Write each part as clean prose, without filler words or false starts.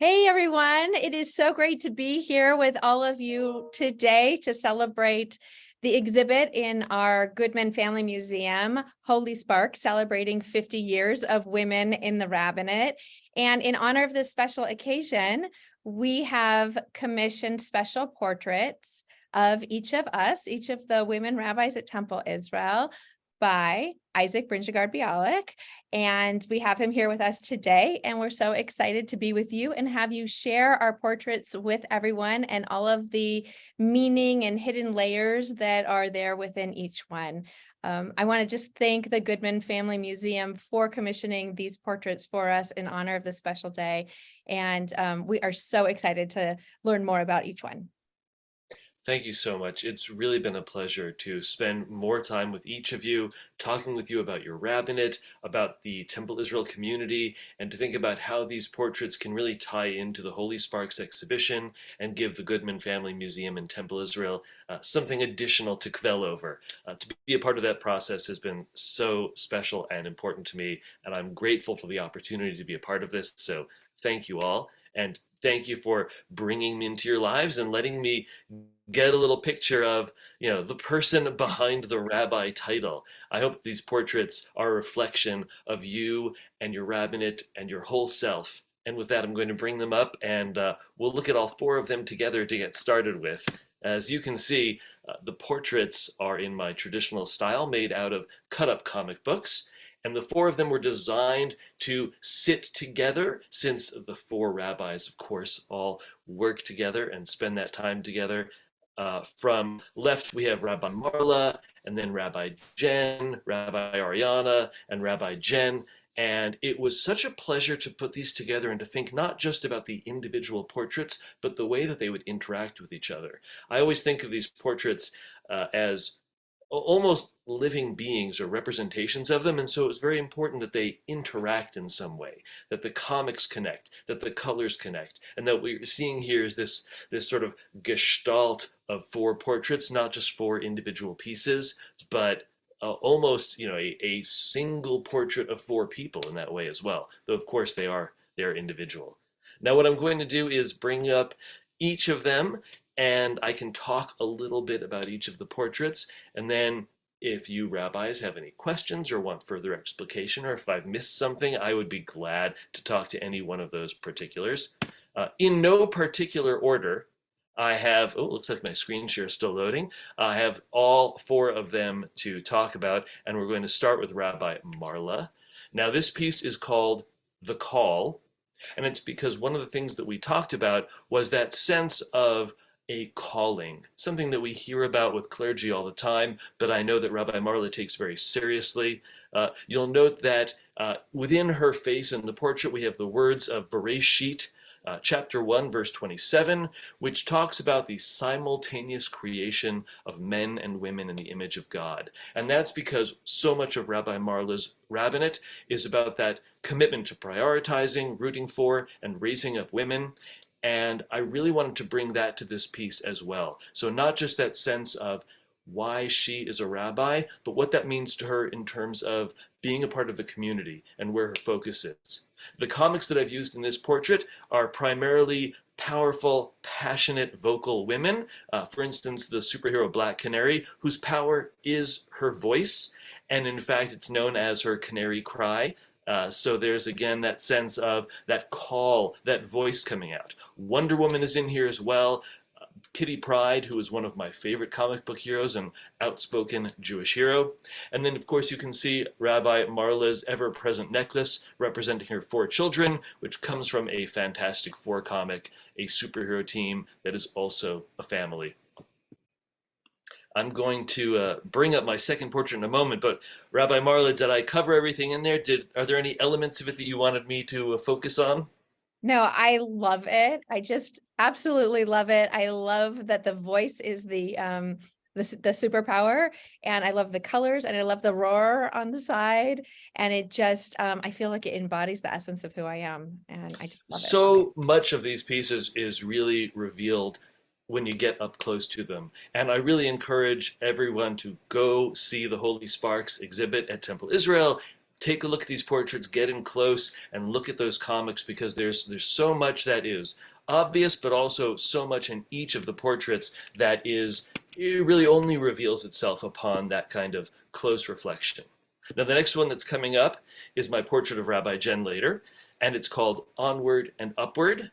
Hey everyone, it is so great to be here with all of you today to celebrate the exhibit in our Goodman Family Museum, Holy Spark, celebrating 50 years of women in the Rabbinate. And in honor of this special occasion, we have commissioned special portraits of each of us, each of the women rabbis at Temple Israel, by Isaac Brynjegard-Bialik. And we have him here with us today, and we're so excited to be with you and have you share our portraits with everyone and all of the meaning and hidden layers that are there within each one. I want to just thank the Goodman Family Museum for commissioning these portraits for us in honor of this special day. And we are so excited to learn more about each one. Thank you so much. It's really been a pleasure to spend more time with each of you, talking with you about your rabbinate, about the Temple Israel community, and to think about how these portraits can really tie into the Holy Sparks exhibition and give the Goodman Family Museum in Temple Israel something additional to quell over. To be a part of that process has been so special and important to me, and I'm grateful for the opportunity to be a part of this. So thank you all. And thank you for bringing me into your lives and letting me get a little picture of, the person behind the rabbi title. I hope these portraits are a reflection of you and your rabbinate and your whole self. And with that, I'm going to bring them up and we'll look at all four of them together to get started with. As you can see, the portraits are in my traditional style made out of cut-up comic books. And the four of them were designed to sit together, since the four rabbis, of course, all work together and spend that time together. From left, we have Rabbi Marla, and then Rabbi Jen, Rabbi Ariana, and Rabbi Jen. And it was such a pleasure to put these together and to think not just about the individual portraits, but the way that they would interact with each other. I always think of these portraits as almost living beings or representations of them, and so it's very important that they interact in some way, that the comics connect, that the colors connect, and that what we're seeing here is this sort of gestalt of four portraits, not just four individual pieces, but almost a single portrait of four people in that way as well, though of course they're individual. Now what I'm going to do is bring up each of them, and I can talk a little bit about each of the portraits, and then if you rabbis have any questions or want further explication, or if I've missed something, I would be glad to talk to any one of those particulars. In no particular order, I have, looks like my screen share is still loading. I have all four of them to talk about, and we're going to start with Rabbi Marla. Now this piece is called The Call, and it's because one of the things that we talked about was that sense of a calling, something that we hear about with clergy all the time, but I know that Rabbi Marla takes very seriously. You'll note that within her face in the portrait, we have the words of Bereshit, chapter 1, verse 27, which talks about the simultaneous creation of men and women in the image of God. And that's because so much of Rabbi Marla's rabbinate is about that commitment to prioritizing, rooting for, and raising up women. And I really wanted to bring that to this piece as well. So not just that sense of why she is a rabbi, but what that means to her in terms of being a part of the community and where her focus is. The comics that I've used in this portrait are primarily powerful, passionate, vocal women. For instance, the superhero Black Canary, whose power is her voice. And in fact, it's known as her canary cry. So there's again that sense of that call, that voice coming out. Wonder Woman is in here as well. Kitty Pryde, who is one of my favorite comic book heroes, an outspoken Jewish hero. And then, of course, you can see Rabbi Marla's ever-present necklace representing her four children, which comes from a Fantastic Four comic, a superhero team that is also a family. I'm going to bring up my second portrait in a moment, but Rabbi Marla, did I cover everything in there? Are there any elements of it that you wanted me to focus on? No, I love it. I just absolutely love it. I love that the voice is the superpower, and I love the colors, and I love the roar on the side, and it just I feel like it embodies the essence of who I am, and I just love it. So much of these pieces is really revealed when you get up close to them. And I really encourage everyone to go see the Holy Sparks exhibit at Temple Israel. take a look at these portraits, get in close, and look at those comics, because there's so much that is obvious, but also so much in each of the portraits that it really only reveals itself upon that kind of close reflection. Now, the next one that's coming up is my portrait of Rabbi Jen later, and it's called Onward and Upward.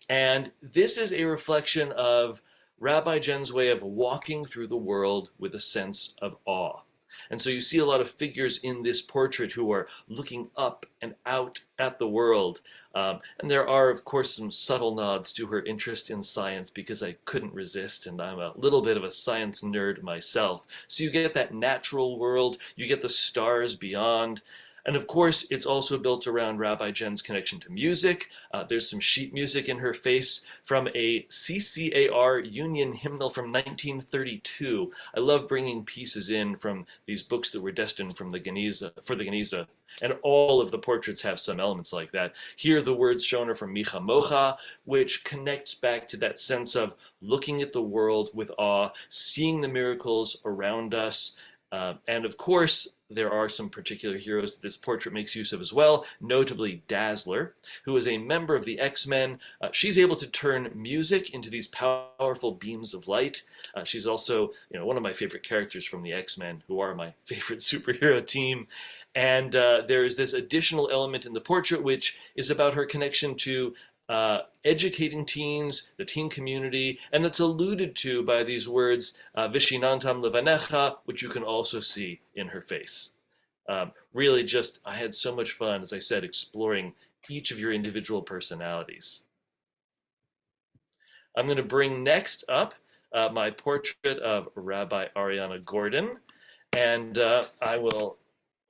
And this is a reflection of Rabbi Jen's way of walking through the world with a sense of awe. And so you see a lot of figures in this portrait who are looking up and out at the world. And there are, of course, some subtle nods to her interest in science, because I couldn't resist, and I'm a little bit of a science nerd myself. So you get that natural world, you get the stars beyond. And of course, it's also built around Rabbi Jen's connection to music. There's some sheet music in her face from a CCAR Union hymnal from 1932. I love bringing pieces in from these books that were destined for the Geniza. And all of the portraits have some elements like that. Here, the words shown are from Mich, which connects back to that sense of looking at the world with awe, seeing the miracles around us. And of course, there are some particular heroes that this portrait makes use of as well, notably Dazzler, who is a member of the X-Men. She's able to turn music into these powerful beams of light. She's also, one of my favorite characters from the X-Men, who are my favorite superhero team. And there is this additional element in the portrait, which is about her connection to educating teens, the teen community, and that's alluded to by these words, Vishinantam levanecha, which you can also see in her face. Really just, I had so much fun, as I said, exploring each of your individual personalities. I'm going to bring next up my portrait of Rabbi Ariana Gordon, and I will,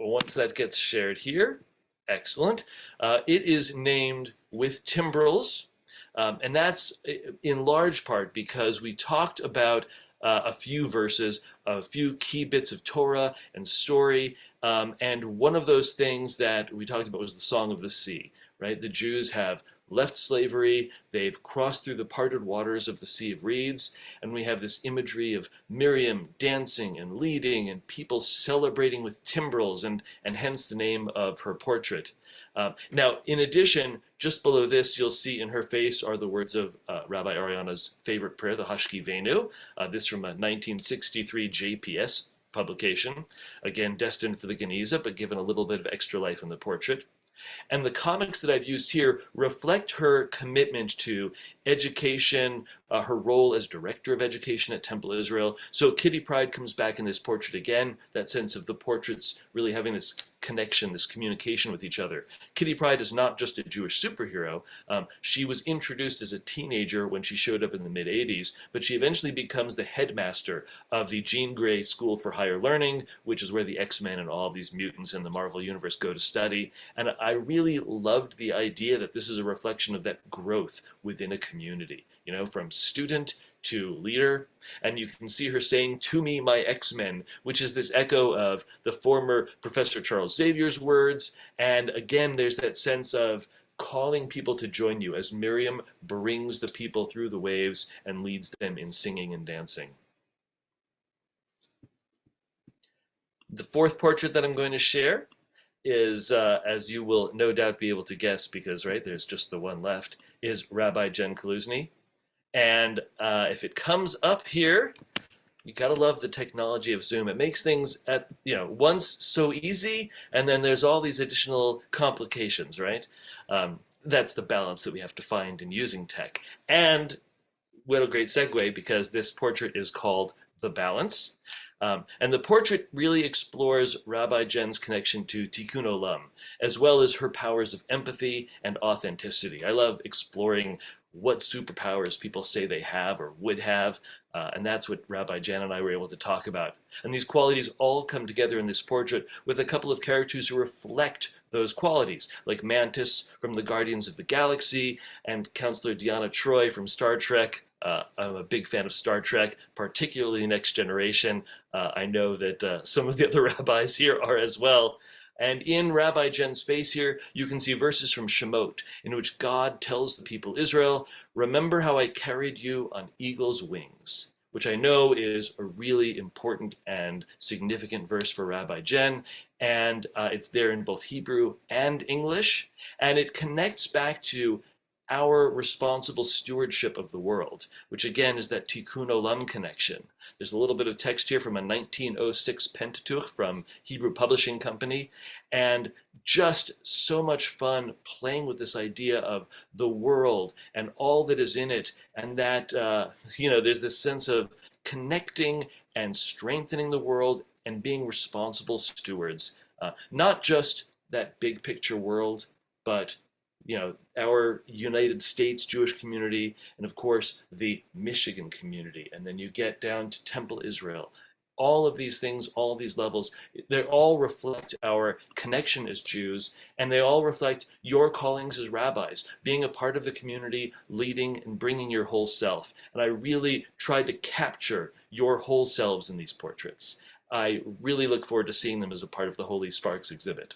once that gets shared here, excellent. It is named With Timbrels, and that's in large part because we talked about a few verses, a few key bits of Torah and story, and one of those things that we talked about was the Song of the Sea, right? The Jews have left slavery, they've crossed through the parted waters of the Sea of Reeds, and we have this imagery of Miriam dancing and leading and people celebrating with timbrels, and hence the name of her portrait. Now, in addition, just below this, you'll see in her face are the words of Rabbi Ariana's favorite prayer, the Hashkivenu, this from a 1963 JPS publication, again destined for the Geniza, but given a little bit of extra life in the portrait. And the comics that I've used here reflect her commitment to education, her role as director of education at Temple Israel. So Kitty Pryde comes back in this portrait again, that sense of the portraits really having this connection, this communication with each other. Kitty Pryde is not just a Jewish superhero. She was introduced as a teenager when she showed up in the mid-'80s, but she eventually becomes the headmaster of the Jean Grey School for Higher Learning, which is where the X-Men and all of these mutants in the Marvel Universe go to study. And I really loved the idea that this is a reflection of that growth within a community, from student to leader. And you can see her saying, "To me, my X-Men," which is this echo of the former Professor Charles Xavier's words. And again, there's that sense of calling people to join you as Miriam brings the people through the waves and leads them in singing and dancing. The fourth portrait that I'm going to share is, as you will no doubt be able to guess, because there's just the one left, is Rabbi Jen Kaluzny. And if it comes up here, you gotta love the technology of Zoom. It makes things at once so easy, and then there's all these additional complications, right? That's the balance that we have to find in using tech. And what a great segue, because this portrait is called The Balance. And the portrait really explores Rabbi Jen's connection to Tikkun Olam, as well as her powers of empathy and authenticity. I love exploring what superpowers people say they have or would have, and that's what Rabbi Jen and I were able to talk about. And these qualities all come together in this portrait with a couple of characters who reflect those qualities, like Mantis from the Guardians of the Galaxy and Counselor Deanna Troi from Star Trek. I'm a big fan of Star Trek, particularly Next Generation. I know that some of the other rabbis here are as well. And in Rabbi Jen's face here, you can see verses from Shemot, in which God tells the people Israel, "Remember how I carried you on eagle's wings," which I know is a really important and significant verse for Rabbi Jen. and it's there in both Hebrew and English, and it connects back to our responsible stewardship of the world, which again is that Tikkun Olam connection. There's a little bit of text here from a 1906 Pentateuch from Hebrew Publishing Company, and just so much fun playing with this idea of the world and all that is in it, and that there's this sense of connecting and strengthening the world and being responsible stewards, not just that big picture world, but our United States Jewish community, and of course the Michigan community, and then you get down to Temple Israel. All of these things, all of these levels, they all reflect our connection as Jews, and they all reflect your callings as rabbis, being a part of the community, leading and bringing your whole self. And I really tried to capture your whole selves in these portraits. I really look forward to seeing them as a part of the Holy Sparks exhibit.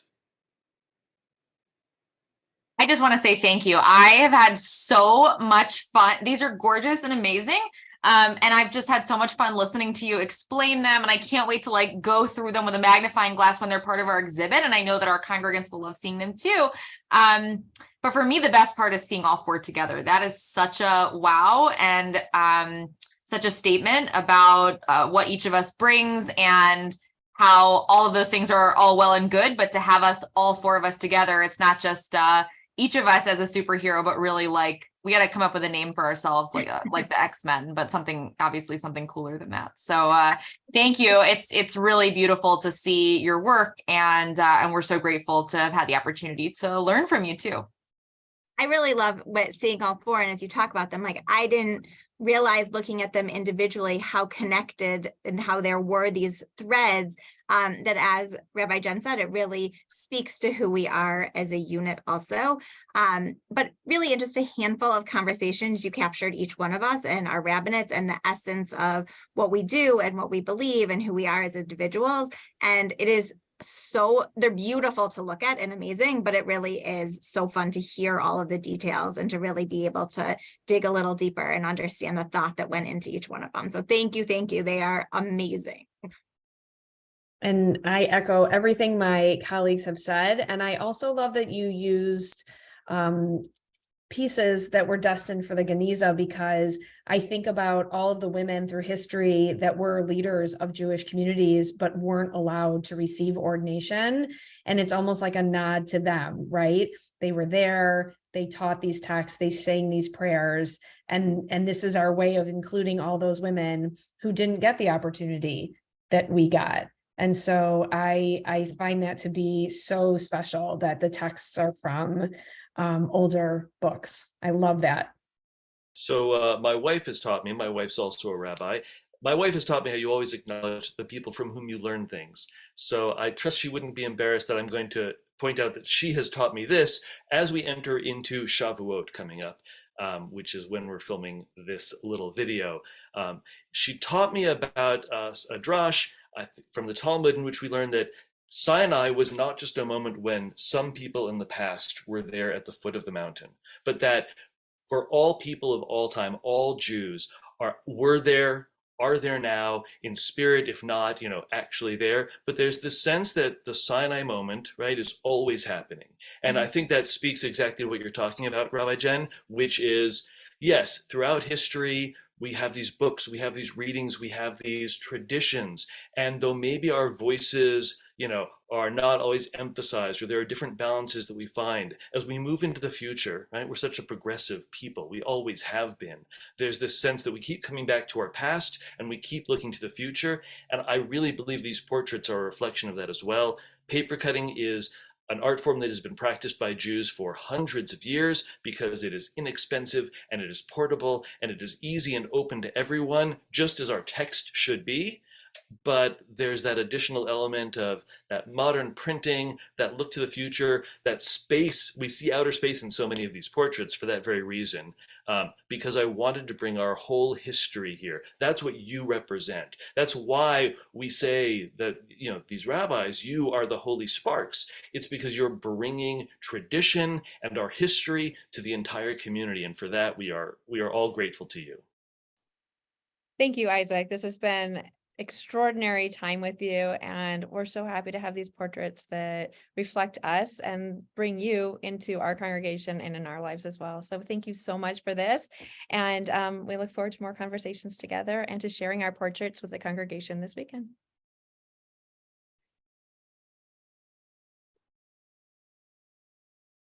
I just want to say thank you. I have had so much fun. These are gorgeous and amazing. And I've just had so much fun listening to you explain them. And I can't wait to go through them with a magnifying glass when they're part of our exhibit. And I know that our congregants will love seeing them too. But for me, the best part is seeing all four together. That is such a wow, and such a statement about what each of us brings, and how all of those things are all well and good, but to have us, all four of us together, it's not just each of us as a superhero, but really we got to come up with a name for ourselves, like the X-Men, but obviously something cooler than that. So thank you. It's really beautiful to see your work, and we're so grateful to have had the opportunity to learn from you too. I really love seeing all four, and as you talk about them, I didn't realize looking at them individually how connected and how there were these threads, that, as Rabbi Jen said, it really speaks to who we are as a unit also. But really in just a handful of conversations, you captured each one of us and our rabbinates and the essence of what we do and what we believe and who we are as individuals. And it is they're beautiful to look at and amazing, but it really is so fun to hear all of the details and to really be able to dig a little deeper and understand the thought that went into each one of them. So thank you. They are amazing. And I echo everything my colleagues have said. And I also love that you used pieces that were destined for the Geniza, because I think about all of the women through history that were leaders of Jewish communities, but weren't allowed to receive ordination. And it's almost like a nod to them, right? They were there, they taught these texts, they sang these prayers. And this is our way of including all those women who didn't get the opportunity that we got. And so I find that to be so special that the texts are from older books. I love that. So my wife has taught me, my wife's also a rabbi. My wife has taught me how you always acknowledge the people from whom you learn things. So I trust she wouldn't be embarrassed that I'm going to point out that she has taught me this as we enter into Shavuot coming up, which is when we're filming this little video. She taught me about a drash from the Talmud, in which we learned that Sinai was not just a moment when some people in the past were there at the foot of the mountain, but that for all people of all time, all Jews were there, are there now in spirit, if not, actually there. But there's this sense that the Sinai moment, right, is always happening. And I think that speaks exactly what you're talking about, Rabbi Jen, which is, yes, throughout history, we have these books, we have these readings, we have these traditions. And though maybe our voices, are not always emphasized, or there are different balances that we find as we move into the future, right? We're such a progressive people. We always have been. There's this sense that we keep coming back to our past and we keep looking to the future. And I really believe these portraits are a reflection of that as well. Paper cutting is an art form that has been practiced by Jews for hundreds of years because it is inexpensive and it is portable and it is easy and open to everyone, just as our text should be. But there's that additional element of that modern printing, that look to the future, that space. We see outer space in so many of these portraits for that very reason, because I wanted to bring our whole history here. That's what you represent. That's why we say that, these rabbis, you are the holy sparks. It's because you're bringing tradition and our history to the entire community. And for that, we are all grateful to you. Thank you, Isaac. This has been extraordinary time with you, and we're so happy to have these portraits that reflect us and bring you into our congregation and in our lives as well. So thank you so much for this, and we look forward to more conversations together and to sharing our portraits with the congregation this weekend.